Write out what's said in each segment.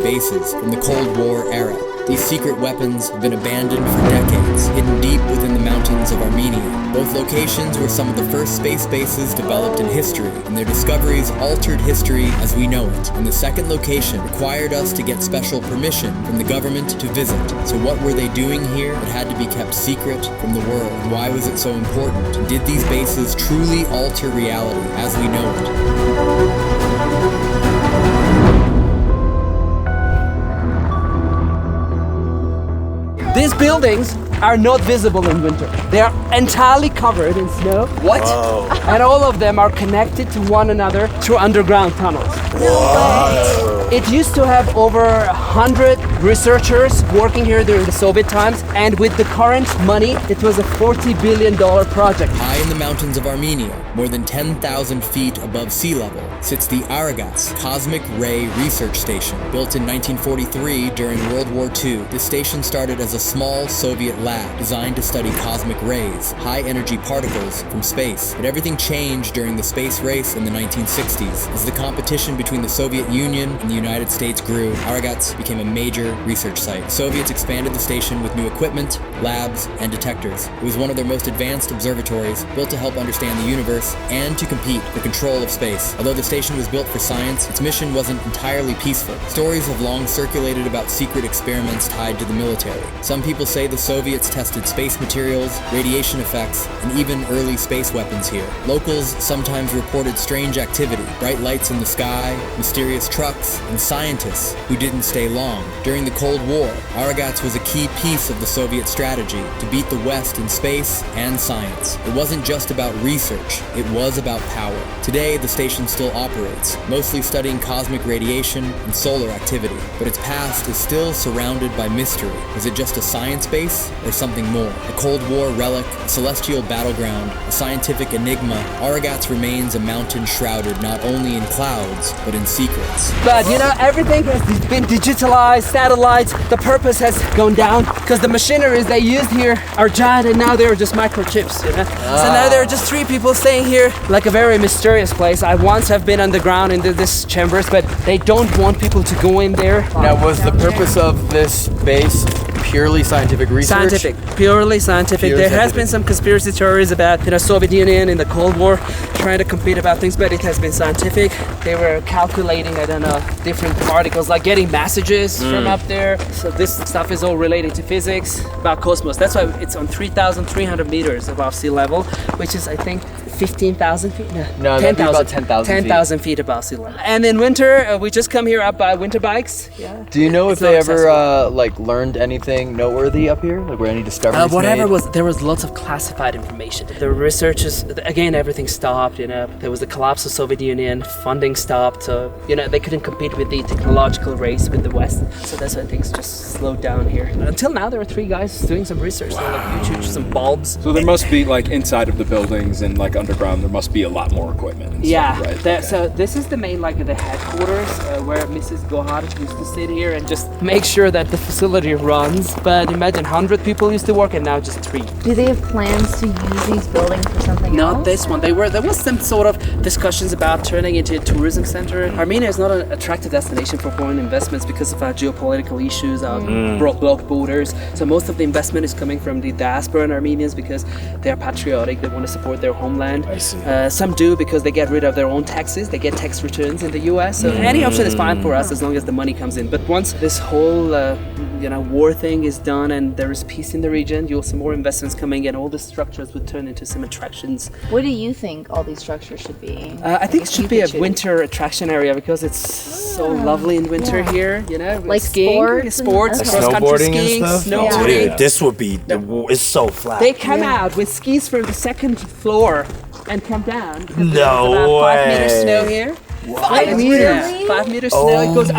bases from the Cold War era. These secret weapons have been abandoned for decades, hidden deep within the mountains of Armenia. Both locations were some of the first space bases developed in history, and their discoveries altered history as we know it. And the second location required us to get special permission from the government to visit. So what were they doing here that had to be kept secret from the world? And why was it so important? And did these bases truly alter reality as we know it? These buildings are not visible in winter. They are entirely covered in snow. What? Whoa. And all of them are connected to one another through underground tunnels. Whoa. It used to have over 100 researchers working here during the Soviet times, and with the current money, it was a $40 billion project. High in the mountains of Armenia, more than 10,000 feet above sea level, sits the Aragats Cosmic Ray Research Station. Built in 1943 during World War II, this station started as a small Soviet lab designed to study cosmic rays, high-energy particles from space. But everything changed during the space race in the 1960s. As the competition between the Soviet Union and the United States grew, Aragats became a major research site. The Soviets expanded the station with new equipment, labs, and detectors. It was one of their most advanced observatories, built to help understand the universe and to compete for control of space. Although the station was built for science, its mission wasn't entirely peaceful. Stories have long circulated about secret experiments tied to the military. Some people say the Soviets tested space materials, radiation effects, and even early space weapons here. Locals sometimes reported strange activity, bright lights in the sky, mysterious trucks, and scientists who didn't stay long. During the Cold War, Aragats was a key piece of the Soviet strategy to beat the West in space and science. It wasn't just about research, it was about power. Today, the station still operates, mostly studying cosmic radiation and solar activity, but its past is still surrounded by mystery. Was it just a science base or something more? A Cold War relic, a celestial battleground, a scientific enigma, Aragats remains a mountain shrouded not only in clouds, but in secrets. But you know, everything has been digitalized, satellites, the purpose has gone down because the machineries they used here are giant and now they're just microchips, you know? So now there are just 3 people staying here, like a very mysterious place. I once have been underground into this chambers, but they don't want people to go in there. Now, was the purpose of this base purely scientific research? Scientific, purely scientific. There has been some conspiracy theories about, you know, Soviet Union in the Cold War trying to compete about things, but it has been scientific. They were calculating, I don't know, different particles, like getting messages from up there. So this stuff is all related to physics, about cosmos. That's why it's on 3,300 meters above sea level, which is, I think, 15,000 feet? No, that'd be about 10,000 feet. 10,000 feet above sea level. And in winter, we just come here up by winter bikes. Yeah. Do you know if It's not they ever accessible. learned anything noteworthy up here? Like, were any discoveries made? There was lots of classified information. The researchers, again, everything stopped, you know. There was the collapse of Soviet Union, funding stopped, so, you know, they couldn't compete with the technological race with the West. So that's why things just slowed down here. Until now, there are 3 guys doing some research. Wow. Like huge, some bulbs. So there must be, like, inside of the buildings and, like, underground, there must be a lot more equipment and stuff, right? Okay. So this is the main, like, the headquarters where Mrs. Gohar used to sit here and just make sure that the facility runs. But imagine 100 people used to work and now just 3. Do they have plans to use these buildings for something else? Not this one. There was some sort of discussions about turning into a tourism center. Armenia is not an attractive destination for foreign investments because of our geopolitical issues, our blocked borders. So most of the investment is coming from the diaspora Armenians because they are patriotic. They want to support their homeland. I see. Some do because they get rid of their own taxes. They get tax returns in the US. So any option is fine for us as long as the money comes in. But once this whole war thing is done and there is peace in the region, you'll see more investments coming in. All the structures would turn into some attractions. What do you think all these structures should be? I think it should be a winter attraction area because it's so lovely in winter here, you know, like skiing, sports, cross country snowboarding skiing, and stuff. snowboarding. Dude, this would be it's so flat. They come out with skis from the 2nd floor and come down. No There's about 5 way. meters snow here. 5 meters? Yeah, 5 meters snow. It goes up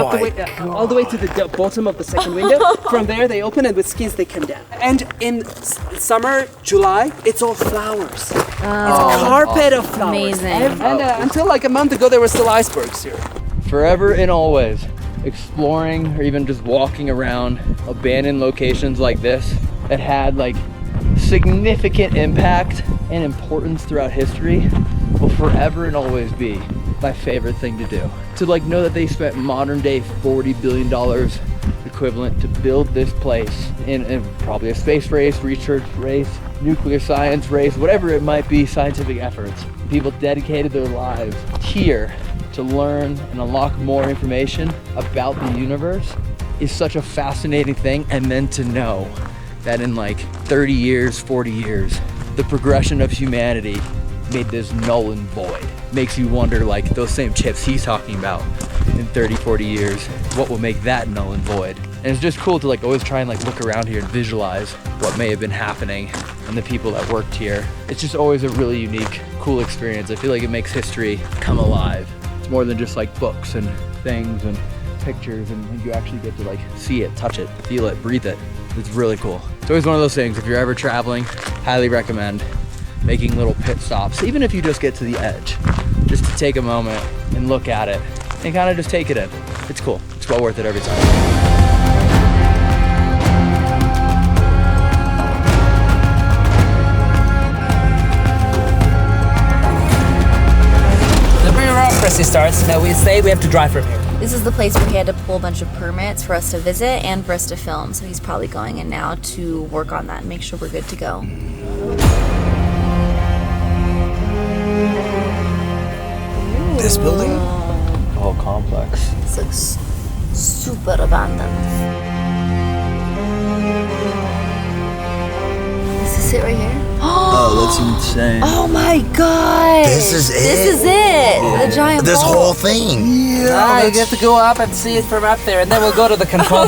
all the way to the bottom of the second window. From there, they open it with skis. They come down. And in summer, July, it's all flowers. It's a carpet of flowers. Amazing. And until like a month ago, there were still icebergs here. Forever and always, exploring or even just walking around abandoned locations like this that had like significant impact and importance throughout history will forever and always be my favorite thing to do. To like know that they spent modern day $40 billion equivalent to build this place in probably a space race, research race, nuclear science race, whatever it might be, scientific efforts. People dedicated their lives here to learn and unlock more information about the universe is such a fascinating thing. And then to know that in like 30 years, 40 years, the progression of humanity made this null and void. Makes you wonder, like those same chips he's talking about in 30, 40 years, what will make that null and void? And it's just cool to like always try and like look around here and visualize what may have been happening and the people that worked here. It's just always a really unique, cool experience. I feel like it makes history come alive. It's more than just like books and things and pictures, and you actually get to like see it, touch it, feel it, breathe it. It's really cool. It's always one of those things, if you're ever traveling, highly recommend making little pit stops, even if you just get to the edge, just to take a moment and look at it and kind of just take it in. It's cool. It's well worth it every time. The bureaucracy starts. Now we say we have to drive from here. This is the place where he had to pull a bunch of permits for us to visit and for us to film. So he's probably going in now to work on that and make sure we're good to go. This building? The whole complex. This looks super abandoned. Is this it right here? Oh, that's insane. Oh my god! This is it? This is it! The giant This bowl. whole thing. Ah, you have to go up and see it from up there, and then we'll go to the control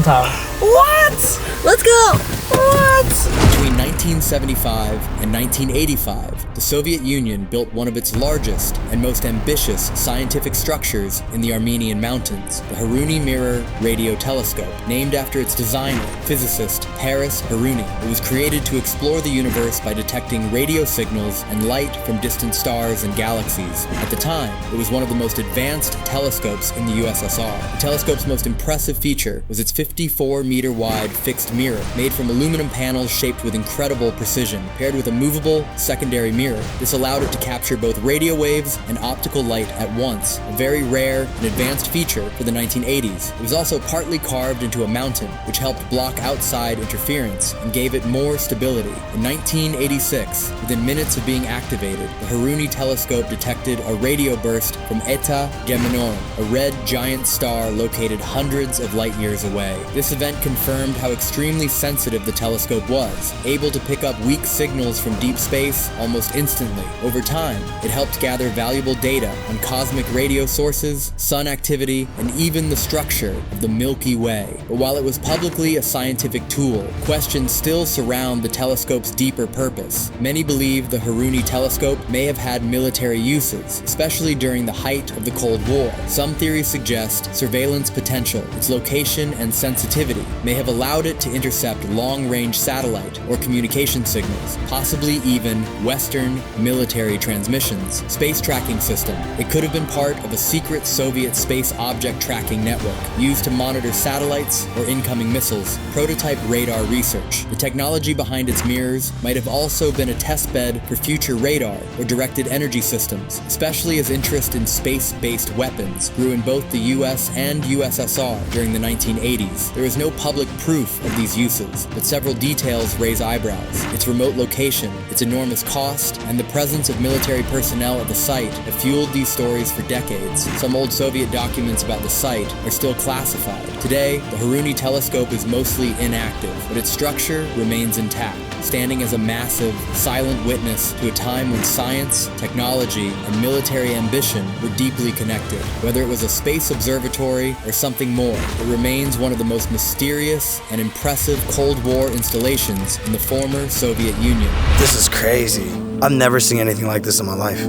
tower. What? Let's go! What? Between 1975 and 1985, the Soviet Union built one of its largest and most ambitious scientific structures in the Armenian mountains, the Haruni Mirror Radio Telescope, named after its designer, physicist Paris Haruni. It was created to explore the universe by detecting radio signals and light from distant stars and galaxies. At the time, it was one of the most advanced telescopes in the USSR. The telescope's most impressive feature was its 54-meter-wide fixed mirror, made from aluminum panels shaped with incredible precision, paired with a movable secondary mirror. This allowed it to capture both radio waves and optical light at once, a very rare and advanced feature for the 1980s. It was also partly carved into a mountain, which helped block outside interference and gave it more stability. In 1986, within minutes of being activated, the Haruni telescope detected a radio burst from Eta Geminorum, a red giant star located hundreds of light years away. This event confirmed how extremely sensitive the telescope was, able to pick up weak signals from deep space almost instantly. Over time, it helped gather valuable data on cosmic radio sources, sun activity, and even the structure of the Milky Way. But while it was publicly a scientific tool, questions still surround the telescope's deeper purpose. Many believe the Haruni telescope may have had military uses, especially during the height of the Cold War. Some theories suggest surveillance potential, its location and sensitivity may have allowed it to intercept long-range satellite or communication signals, possibly even Western military transmissions. Space tracking system. It could have been part of a secret Soviet space object tracking network used to monitor satellites or incoming missiles. Prototype radar research. The technology behind its mirrors might have also been a test bed for future radar or directed energy systems, especially as interest in space-based weapons grew in both the US and USSR during the 1980s. There is no public proof of these uses, but several details raise eyebrows. Its remote location, its enormous cost, and the presence of military personnel at the site have fueled these stories for decades. Some old Soviet documents about the site are still classified. Today, the Haruni telescope is mostly inactive, but its structure remains intact, standing as a massive, silent witness to a time when science, technology, and military ambition were deeply connected. Whether it was a space observatory or something more, it remains one of the most mysterious and impressive Cold War installations in the former Soviet Union. This is crazy. I've never seen anything like this in my life.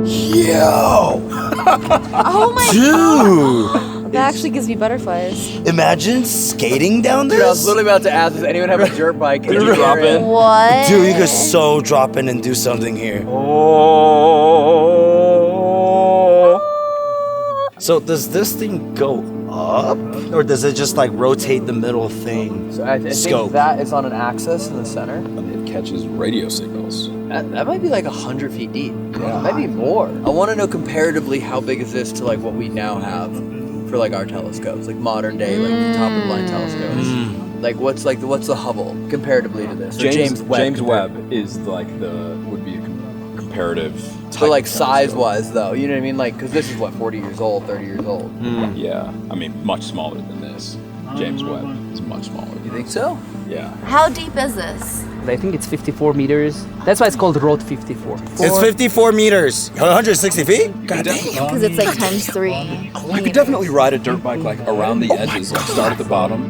Yo! Oh my Dude! That actually gives me butterflies. Imagine skating down Dude, I was this. literally about to ask, does anyone have a dirt bike? Can you drop carry in? What? Dude, you could so drop in and do something here. So does this thing go up? Or does it just like rotate the middle thing? So I think Scope. that is on an axis in the center. It catches radio signals. That might be like 100 feet deep. Yeah. Maybe more. I want to know comparatively how big is this to like what we now have for like our telescopes, like modern day, like top of the line telescopes. Like what's the Hubble comparatively to this? James Webb is like would be a comparative. So like size-wise though, you know what I mean? Like, because this is what, 40 years old, 30 years old. Yeah, I mean much smaller than this. James Webb is much smaller. You think so? Yeah. How deep is this? I think it's 54 meters. That's why it's called Road 54. It's 54 meters. 160 feet? God damn. Because it's like times 3. I could definitely ride a dirt bike like around the edges, like start at the bottom.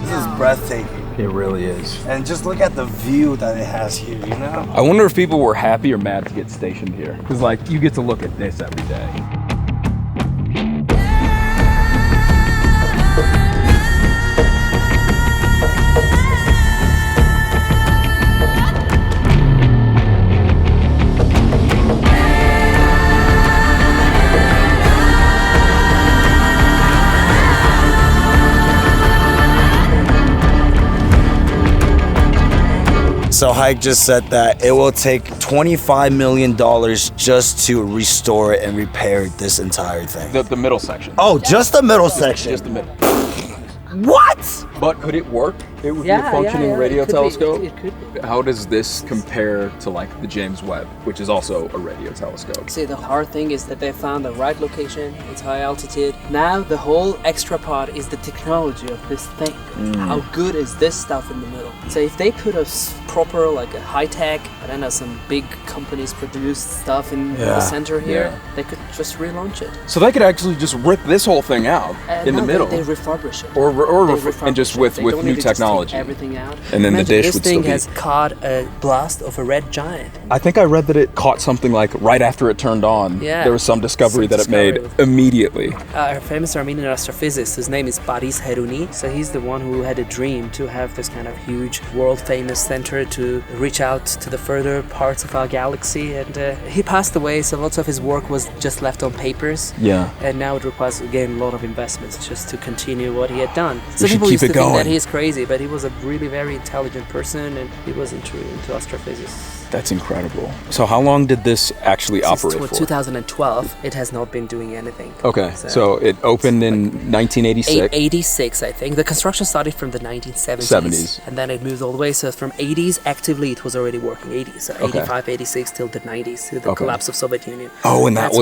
This is breathtaking. It really is. And just look at the view that it has here, you know? I wonder if people were happy or mad to get stationed here. Because like you get to look at this every day. So HYAK just said that it will take $25 million just to restore it and repair this entire thing. The middle section. Oh, just the middle section. Just the middle. What? But could it work? It would be a functioning radio It could telescope? be. It could be. How does this compare to like the James Webb, which is also a radio telescope? See, the hard thing is that they found the right location, it's high altitude. Now the whole extra part is the technology of this thing. How good is this stuff in the middle? So if they put a proper, like a high-tech, I don't know, some big companies produce stuff in the center here, they could just relaunch it. So they could actually just rip this whole thing out in the middle. They refurbish it. And just with They don't new need to just take technology. everything out. And then the Imagine dish this would still thing be- has caught a blast of a red giant. I think I read that it caught something like right after it turned on. Yeah. There was some discovery Some that it made discovery. immediately. A famous Armenian astrophysicist, his name is Baris Heruni. So he's the one who had a dream to have this kind of huge world-famous center to reach out to the further parts of our galaxy. And he passed away, so lots of his work was just left on papers. Yeah. And now it requires, again, a lot of investments just to continue what he had done. So should people keep used it to think going. that he's crazy, but he was a really very intelligent person, and he was into astrophysics. That's incredible. So how long did this actually operate Since for? 2012, it has not been doing anything. Okay, so it opened in 1986. 86, I think. The construction started from the 1970s. 70s. And then it moved all the way. So from 80s, actively, it was already working. 80s, so 85, 86 till the 90s, to the collapse of Soviet Union. Oh, and that's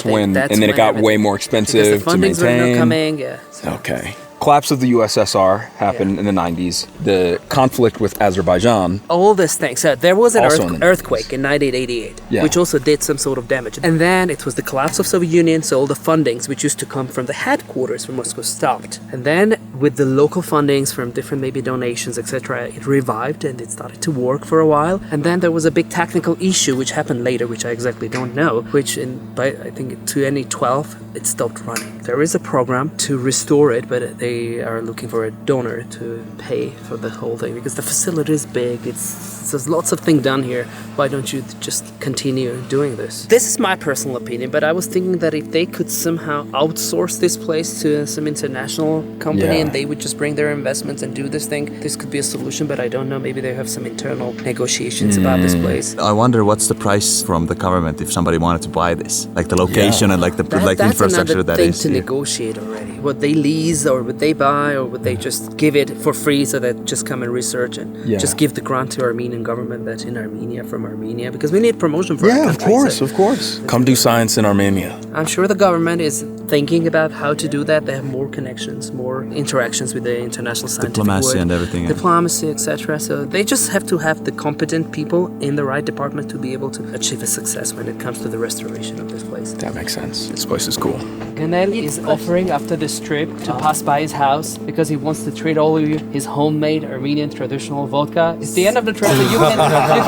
when, and then it got way more expensive because the to fundings were not maintain. coming. Yeah. So Okay. Collapse of the USSR happened in the 90s. The conflict with Azerbaijan. all these things. So there was an Also in the earthquake in 1988, Yeah. which also did some sort of damage. And then it was the collapse of Soviet Union, so all the fundings which used to come from the headquarters from Moscow stopped. And then with the local fundings from different maybe donations, etc., it revived and it started to work for a while. And then there was a big technical issue which happened later, which I exactly don't know, which by I think 2012 it stopped running. There is a program to restore it, but they are looking for a donor to pay for the whole thing because the facility is big. There's lots of things done here. Why don't you just continue doing this? This is my personal opinion, but I was thinking that if they could somehow outsource this place to some international company and they would just bring their investments and do this thing, this could be a solution, but I don't know. Maybe they have some internal negotiations about this place. I wonder what's the price from the government if somebody wanted to buy this, like the location and like the That's infrastructure another that thing is to here. negotiate already. Would they lease or would they buy or would they just give it for free so that just come and research and just give the grant to Armenian government that's in Armenia from Armenia because we need promotion for our Yeah, country, so of course. Come do science in Armenia. I'm sure the government is thinking about how to do that. They have more connections, more interactions with the international scientific Diplomacy world, and everything, yeah. diplomacy, etc. So they just have to have the competent people in the right department to be able to achieve a success when it comes to the restoration of this place. That makes sense. This place is cool. Ganel is offering after this trip to pass by his house because he wants to treat all of you his homemade Armenian traditional vodka. It's the end of the trip, so you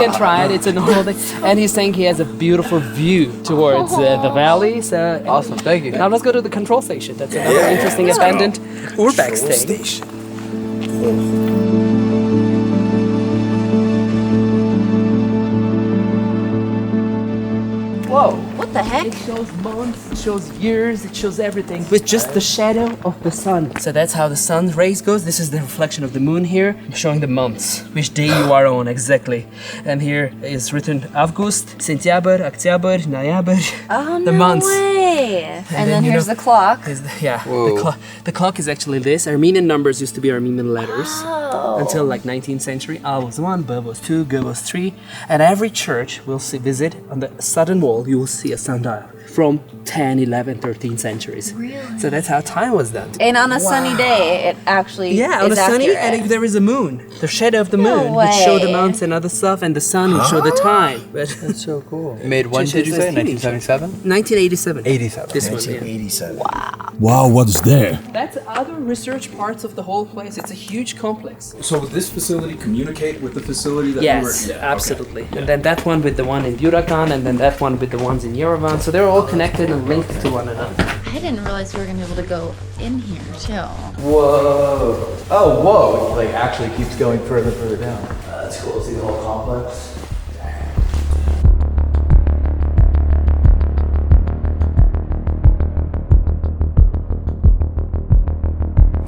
can try it. It's a normal thing. And he's saying he has a beautiful view towards the valley. So Awesome, thank you. now let's go to the control station. That's another interesting abandoned urbex thing. Whoa. What the heck? It shows months, it shows years, it shows everything with just the shadow of the sun. So that's how the sun's rays goes. This is the reflection of the moon here, showing the months, which day you are on exactly. And here is written August, September, October, November. Oh, the no months. way. And then here's the clock. The clock is actually this. Armenian numbers used to be Armenian letters until like 19th century. A was 1, B was 2, G was 3. And every church will visit on the southern wall, you will see a sundial from 10, 11, 13 centuries. Really? So that's how time was done. And on a sunny day, it actually On is a sunny, accurate. and if there is a moon, the shadow of the No moon would show the way. months and other stuff, and the sun would show the time. But That's so cool. Made when did you say? 1977? 1987. 87. This one, yeah. 1987. Wow, what's there? That's other research parts of the whole place. It's a huge complex. So would this facility communicate with the facility that Yes, we were? absolutely. And then that one with the one in Burakan, and then that one with the ones in Yerevan. So they're all connected and linked to one another. I didn't realize we were going to be able to go in here, too. Whoa. Oh, whoa. It like actually keeps going further and further down. That's cool. See the whole complex.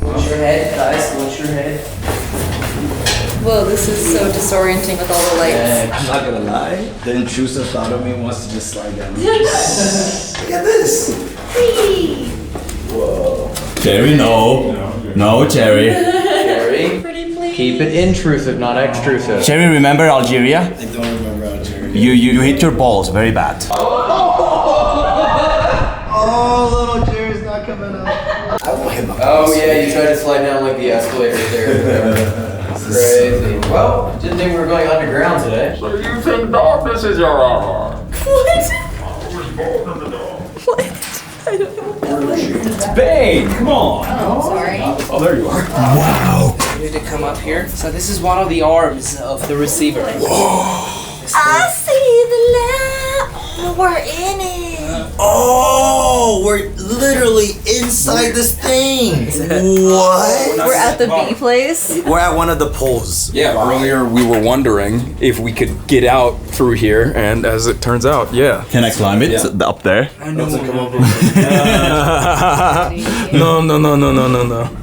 Watch your head, guys. Watch your head. Whoa, this is so disorienting with all the lights. I'm not gonna lie, the intrusive thought of me wants to just slide down. Look at this! Whoa. Cherry, no. No, Cherry. Cherry, keep it intrusive, not extrusive. Cherry, remember Algeria? I don't remember Algeria. You hit your balls very bad. Oh, little Jerry's not coming up. I will hit my Oh yeah, you tried to slide down like the escalator there. Crazy. Well, didn't think we were going underground today. So you think darkness is your hour? Bane, come on. Oh, sorry. Oh, there you are. You need to come up here. So this is one of the arms of the receiver. I see the light. Oh, we're in it. Oh, we're literally inside this thing. What? We're at the B place. We're at one of the poles. Yeah, earlier we were wondering if we could get out through here, and as it turns out, yeah. Can I climb it up there? No. You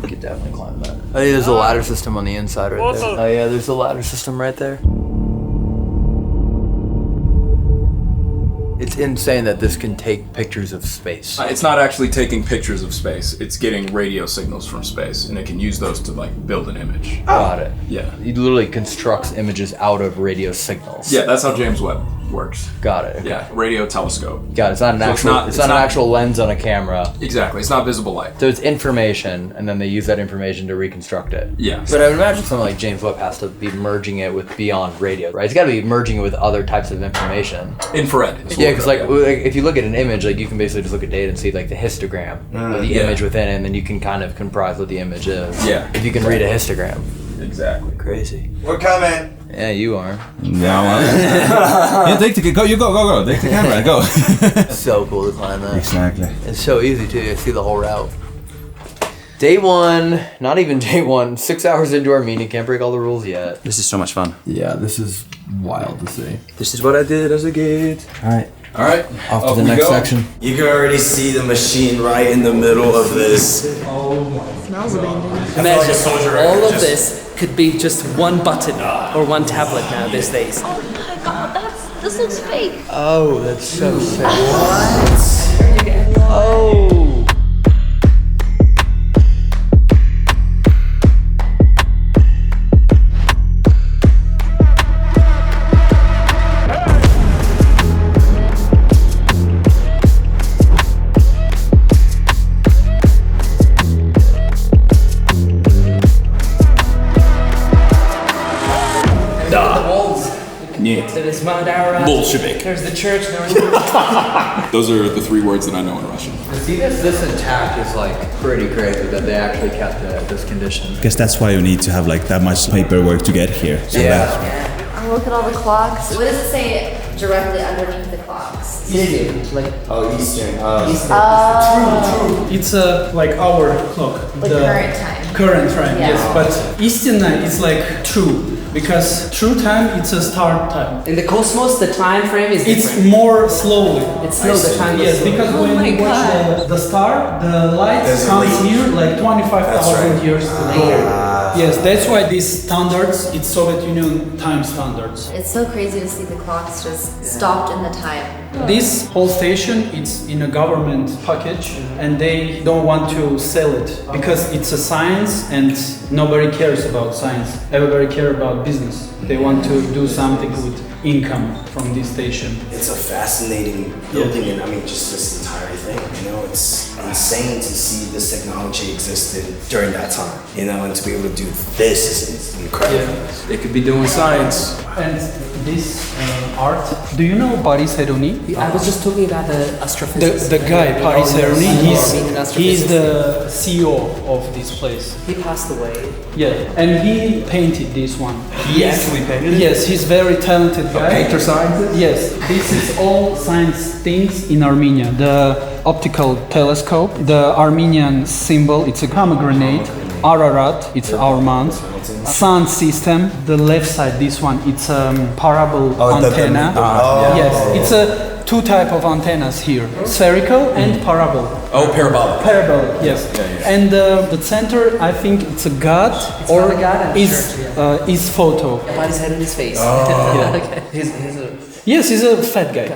could definitely climb that. Oh yeah, there's a ladder system on the inside right there. Oh yeah, there's a ladder system right there. It's insane that this can take pictures of space. It's not actually taking pictures of space. It's getting radio signals from space, and it can use those to like build an image. Got it. Yeah. It literally constructs images out of radio signals. Yeah, that's how James Webb works. Got it. Okay. Yeah, radio telescope. Got it. It's not an So actual. It's not an not- actual lens on a camera. Exactly. It's not visible light. So it's information, and then they use that information to reconstruct it. Yes. But I would imagine something like James Webb has to be merging it with beyond radio, right? It's got to be merging it with other types of information. Infrared. is Yeah, what because we're- like if you look at an image, like you can basically just look at data and see like the histogram of the yeah. image within it, and then you can kind of comprise what the image is. Yeah. If you can read a histogram. Exactly. Crazy. We're coming. Yeah, you are. Yeah, take the go. You go. Take the camera. Go. So cool to climb that. Exactly. It's so easy too. You see the whole route. Day one, not even day one, 6 hours into Armenia, can't break all the rules yet. This is so much fun. Yeah, this is wild to see. This is what I did as a kid. All right, All right. off to the next section. You can already see the machine right in the middle of this. Smells abandoned. Imagine all of this could be just one button or one tablet now these days. Oh my god, this looks fake. Oh, that's so sick. What? Oh. Bolshevik. There's the church. Those are the three words that I know in Russian. See this intact is like pretty crazy that they actually kept it at this condition. I guess that's why you need to have like that much paperwork to get here. So Yeah. Oh Oh, look at all the clocks. What does it say directly underneath the clocks? Eastern, like Eastern. It's like our clock. Like current time. Current time, Yeah. yes. But Eastern is like true. Because true time, it's a start time. in the cosmos, the time frame is It's different. more slowly. It's slow. The time Yes, is slow. because when my you watch the star, the light There's a comes leak. here like 25,000 right. years ago. Yes, that's why these standards, it's Soviet Union time standards. It's so crazy to see the clocks just stopped in the time. This whole station, it's in a government package and they don't want to sell it because it's a science and nobody cares about science. Everybody cares about business. They want to do something with income from this station. It's a fascinating building, and I mean, just this entire thing. You know, it's insane to see this technology existed during that time. You know, and to be able to do this is incredible. They could be doing science. And this art, do you know Boris Heruni? I was just talking about the astrophysicist. The guy, Boris Heruni, Armenian he's astrophysicist. the CEO of this place. He passed away. Yeah, and he painted this one. He actually painted it? Yes, he's very talented guy. Painter scientist? Yes, this is all science things in Armenia. The optical telescope, the Armenian symbol, it's a pomegranate. Ararat, it's our month. Sun system, the left side, this one, it's a parabol antenna. Yes, it's a two type of antennas here, spherical and parabol. Oh, parabolic. Parabolic, yes. And the center, I think it's a god or not a god, I'm is photo. Body's head in his face. Yeah. he's Yes, he's a fat guy.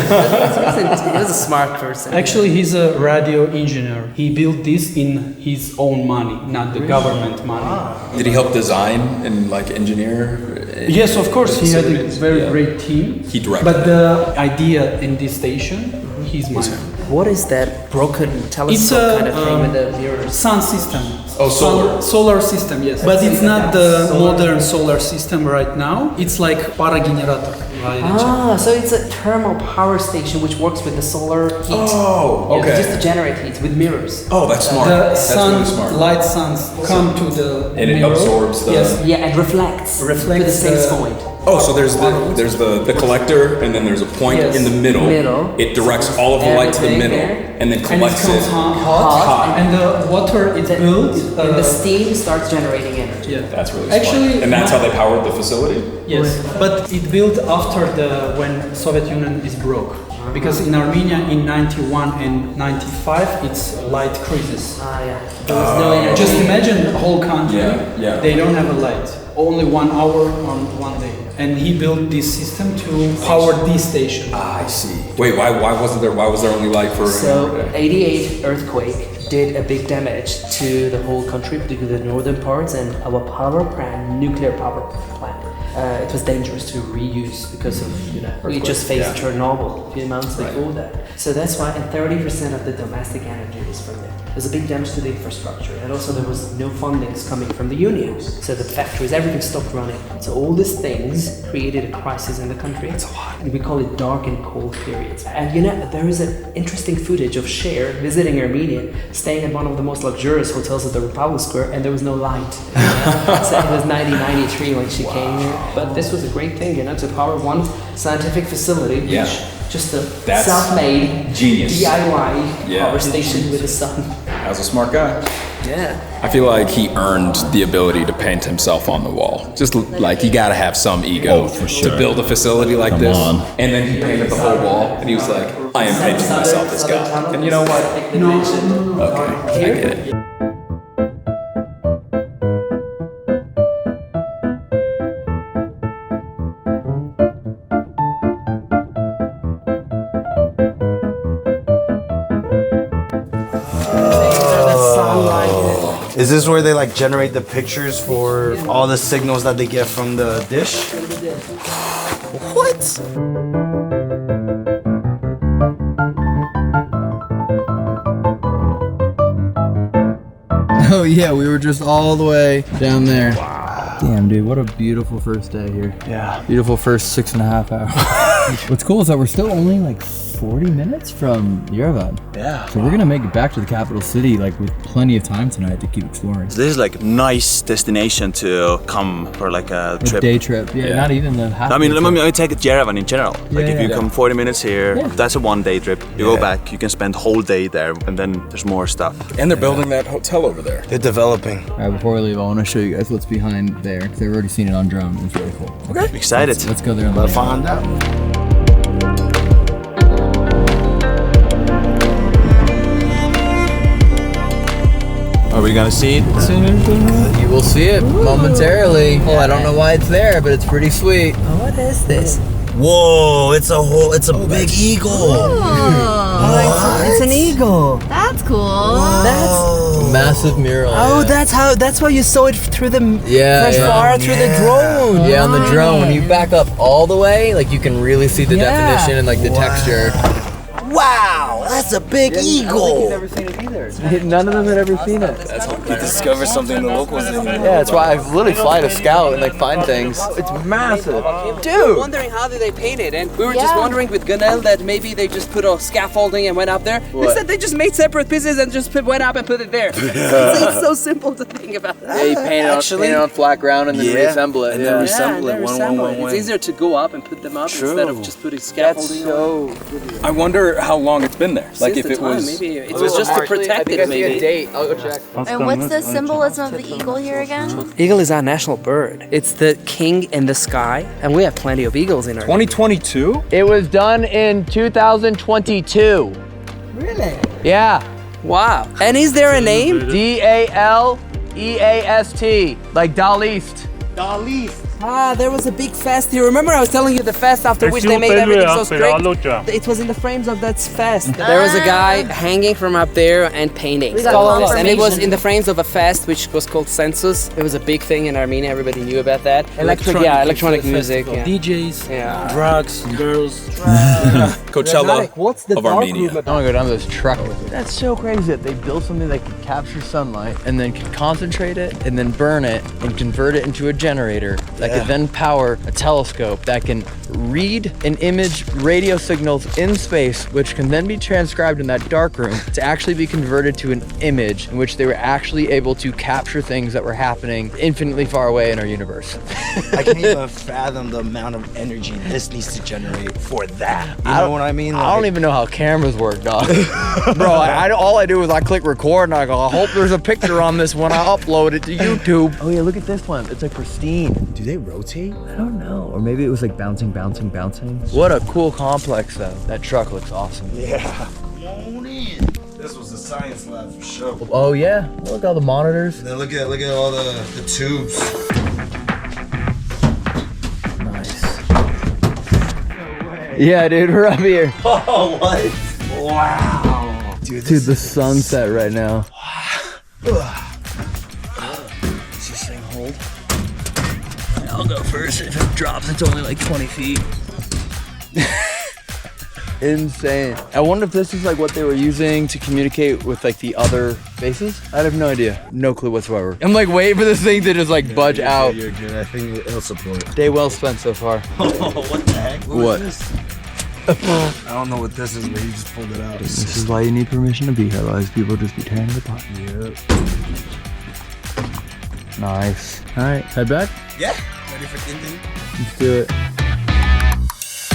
he was a smart person. Actually, he's a radio engineer. He built this in his own money, not the government money. Did he help design and like engineer? Yes, of course, he had a very great team. He directed But the idea in this station, he's mine. What is that broken telescope It's a kind of thing with the mirrors? sun system. Oh, solar. Solar system, yes. But it's not the modern solar system right now. It's like paragenerator. Ah, so it's a thermal power station which works with the solar heat. Oh, okay. Just to generate heat with mirrors. Oh, that's smart. The That's sun, really smart. light suns come to the And it mirror. absorbs the- Yes. Yeah, and reflects to the Reflects same the- point. Oh, so there's the collector, and then there's a point Yes. in the middle. Middle. It directs all of the light to the Everything middle, there. and then And it collects comes it. hot, and the water is built. And the steam starts generating energy. Yeah. That's really Actually, smart. And that's how they powered the facility. Yes, but it built after when Soviet Union is broke. Because in Armenia in 91 and 95 it's light crisis. Ah, yeah. There was no energy. Just imagine the whole country. Yeah. They don't have a light. Only 1 hour on one day. And he built this system to power this station. Ah, I see. Wait, why was there only light for So, an hour a day? 88 earthquake did a big damage to the whole country, particularly the northern parts, and our power plant, nuclear power plant. It was dangerous to reuse because of, we just faced Chernobyl a few months before that. So that's why, and 30% of the domestic energy is from there. There's a big damage to the infrastructure, and also there was no fundings coming from the unions. So the factories, everything stopped running. So all these things created a crisis in the country. It's a lot. And we call it dark and cold periods. And there is an interesting footage of Cher visiting Armenia, staying at one of the most luxurious hotels at the Republic Square, and there was no light. So it was 1993 when she came here. But this was a great thing, to power one scientific facility, which just a That's self-made genius. DIY Yeah. power station with the sun. That was a smart guy. Yeah. I feel like he earned the ability to paint himself on the wall. Just like you gotta have some ego to build a facility like this. on. And then he painted the whole wall, and he was like, I am painting myself this guy. And you know what? Okay, I get it. Is this where they like generate the pictures for all the signals that they get from the dish? What? Oh yeah, we were just all the way down there. Wow. Damn, dude, what a beautiful first day here. Yeah. Beautiful first 6.5 hours. What's cool is that we're still only like 40 minutes from Yerevan. Yeah. So we're gonna make it back to the capital city like with plenty of time tonight to keep exploring. So this is like a nice destination to come for like a trip. Day trip. Yeah, not even the half. I mean, let me take it Yerevan in general. Like if you yeah. come 40 minutes here, that's a 1 day trip. You go back, you can spend whole day there, and then there's more stuff. And they're building that hotel over there. They're developing. All right, before we leave, I want to show you guys what's behind there because I've already seen it on drone. It's really cool. Okay. I'm excited. Let's go there and Let's find out. Are we gonna see it soon? You will see it momentarily. Oh, I don't know why it's there, but it's pretty sweet. Oh, what is this? Whoa, it's a big eagle. Oh, It's an eagle. that's cool. That's massive mural. Oh, that's why you saw it through the far through the drone. Yeah, on the drone, when you back up all the way, like you can really see the definition and like the texture. Wow, that's a big eagle. Never seen it either. None of them had ever seen it. You discover something the locals didn't know. Yeah, that's why I literally fly to scout and like find things. It's massive. We were wondering how did they paint it, and we were just wondering with Gunnel that maybe they just put a scaffolding and went up there. Instead, they just made separate pieces and just went up and put it there. It's so simple to think about. Yeah, you paint it on flat ground and then reassemble it. And then reassemble it one. It's easier to go up and put them up instead of just putting scaffolding. I wonder how long it's been there. Like if it was. Maybe it was just to protect it. Maybe. A date. I'll go check. And what's the symbolism of the eagle here again? Eagle is our national bird. It's the king in the sky, and we have plenty of eagles in our. 2022? It was done in 2022. Really? Yeah. Wow. And is there a name? DALEAST, like Dalist. Ah, there was a big fest here. Remember I was telling you the fest after which they made everything so strict? It was in the frames of that fest. There was a guy hanging from up there and painting. And it was in the frames of a fest which was called Census. It was a big thing in Armenia. Everybody knew about that. Electronic music. Yeah. DJs, drugs, girls. Coachella What's the of Armenia. I want to go down to this truck with it. That's so crazy that they built something that can capture sunlight and then can concentrate it and then burn it and convert it into a generator that could then power a telescope that can read and image radio signals in space, which can then be transcribed in that dark room to actually be converted to an image in which they were actually able to capture things that were happening infinitely far away in our universe. I can't even fathom the amount of energy this needs to generate for that. You know what I mean? I don't even know how cameras work, dog. Bro, all I do is I click record and I go, I hope there's a picture on this when I upload it to YouTube. Oh yeah, look at this one. It's like pristine. Do they rotate? I don't know. Or maybe it was like bouncing. What a cool complex though. That truck looks awesome. Yeah. Come on in. This was the science lab for sure. Oh yeah, look at all the monitors. And then look at all the tubes. Nice. No way. Yeah, dude, we're up here. Oh, what? Wow. Dude, the sunset right now. Does this thing hold? I'll go first. If it drops, it's only like 20 feet. Insane. I wonder if this is like what they were using to communicate with like the other bases. I have no idea. No clue whatsoever. I'm like waiting for this thing to just like budge out. You're good. I think it'll support it. Day well spent so far. Oh, what the heck? What? Is this? I don't know what this is, but you just pulled it out. This is why you need permission to be here. Otherwise, people just be tearing it apart. Yep. Nice. All right, head back. Yeah. Ready for thinking? Let's do it.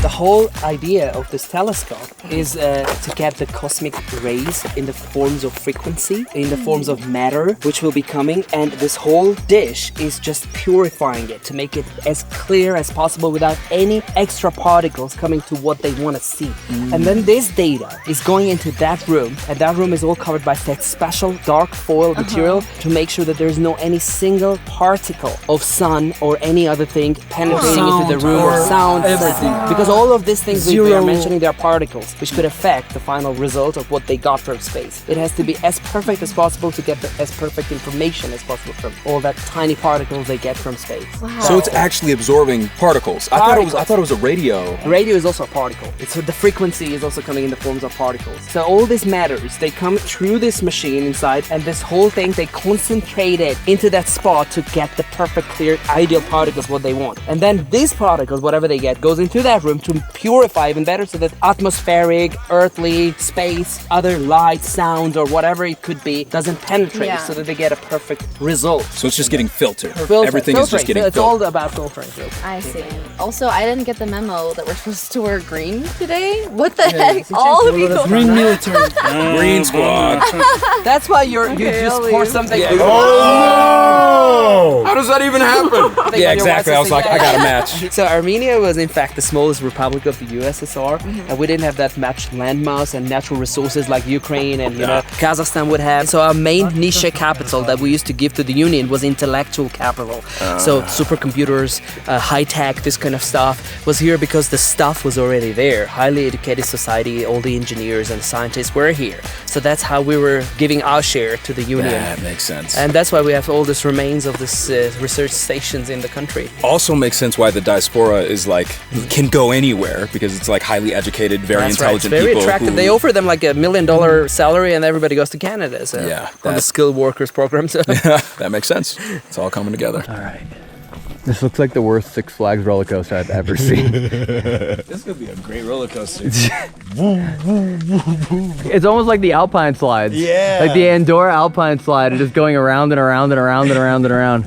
The whole idea of this telescope is to get the cosmic rays in the forms of frequency, in the forms of matter, which will be coming, and this whole dish is just purifying it to make it as clear as possible without any extra particles coming to what they want to see. And then this data is going into that room, and that room is all covered by that special dark foil material to make sure that there's no any single particle of sun or any other thing penetrating into the room, or sound, everything. Because all of these things we are mentioning, they are particles, which could affect the final result of what they got from space. It has to be as perfect as possible to get as perfect information as possible from all that tiny particles they get from space. Wow. So it's actually absorbing particles. I thought it was a radio. Radio is also a particle. So the frequency is also coming in the forms of particles. So all these matters, they come through this machine inside, and this whole thing, they concentrate it into that spot to get the perfect, clear, ideal particles, what they want. And then these particles, whatever they get, goes into that room, to purify even better so that atmospheric, earthly, space, other light, sounds, or whatever it could be doesn't penetrate so that they get a perfect result. So it's just getting filtered. Everything is just getting It's filtered. all about filtering. I see. Also, I didn't get the memo that we're supposed to wear green today. What the heck? All of you. Green military. Green squad. That's why you just pour something. Oh! How does that even happen? Yeah, exactly. I was like, I got a match. So Armenia was in fact the smallest republic of the USSR, and we didn't have that much landmass and natural resources like Ukraine and Kazakhstan would have. So our main niche capital that we used to give to the Union was intellectual capital. So supercomputers, high tech, this kind of stuff was here because the stuff was already there. Highly educated society, all the engineers and scientists were here. So that's how we were giving our share to the Union. That makes sense. And that's why we have all this remains of this research stations in the country. Also makes sense why the diaspora is like, can go anywhere because it's like highly educated, very intelligent It's very people. attractive. They offer them like $1 million salary and everybody goes to Canada. So on the skilled workers program. So. That makes sense. It's all coming together. All right. This looks like the worst Six Flags roller coaster I've ever seen. This could be a great roller coaster. It's almost like the Alpine slides. Yeah. Like the Andorra Alpine slide, it's just going around and around and around and around and around.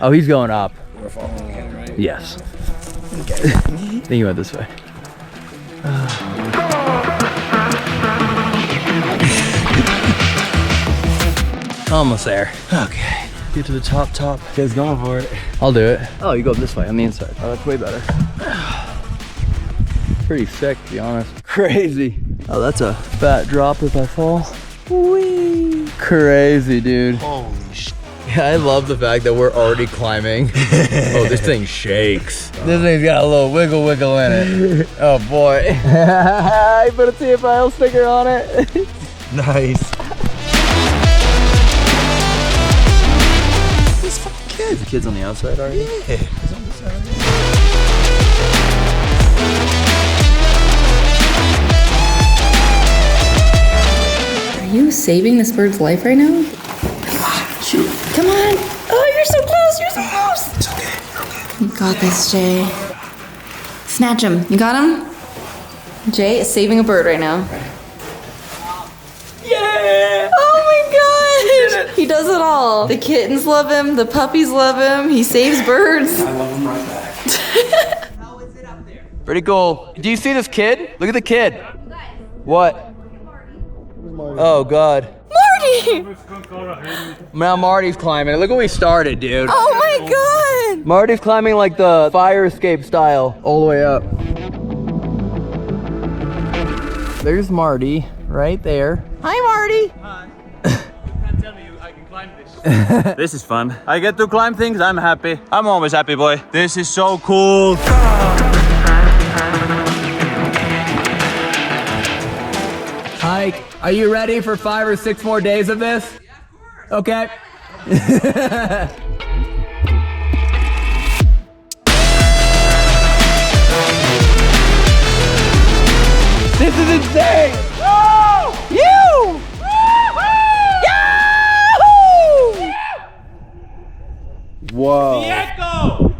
Oh, he's going up. We're following him, right? Yes. Think you went this way. Almost there. Okay. Get to the top. He's going for it. I'll do it. Oh, you go this way on the inside. Oh, that's way better. Pretty sick, to be honest. Crazy. Oh, that's a fat drop if I fall. Whee! Crazy, dude. Holy shit. Yeah, I love the fact that we're already climbing. Oh, this thing shakes. This thing's got a little wiggle in it. Oh boy. I put a TFIL sticker on it. Nice. The kid's on the outside already? Yeah. He's on the side. Are you saving this bird's life right now? Shoot. Come on. Oh, you're so close. You're so close. It's okay. You got this, Jay. Snatch him. You got him? Jay is saving a bird right now. Yeah! Oh my gosh! He does it all. The kittens love him. The puppies love him. He saves birds. I love him right back. How is it up there? Pretty cool. Do you see this kid? Look at the kid. What? Oh God. Marty! Now Marty's climbing. Look what we started, dude. Oh my god! Marty's climbing like the fire escape style, all the way up. There's Marty, right there. Hi, Marty. Hi. You can't tell me I can climb this. This is fun. I get to climb things, I'm happy. I'm always happy, boy. This is so cool. Hike, are you ready for 5 or 6 more days of this? Yeah, of course. Okay. This is insane! Woo! You! Yahoo! Whoa. Echo!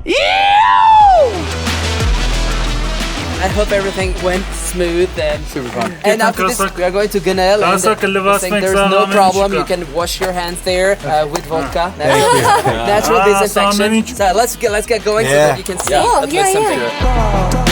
I hope everything went smooth and super fun. And after this, we are going to Ganel. And there's no problem. You can wash your hands there with vodka. Natural disinfection. So let's get going so that you can see at least something.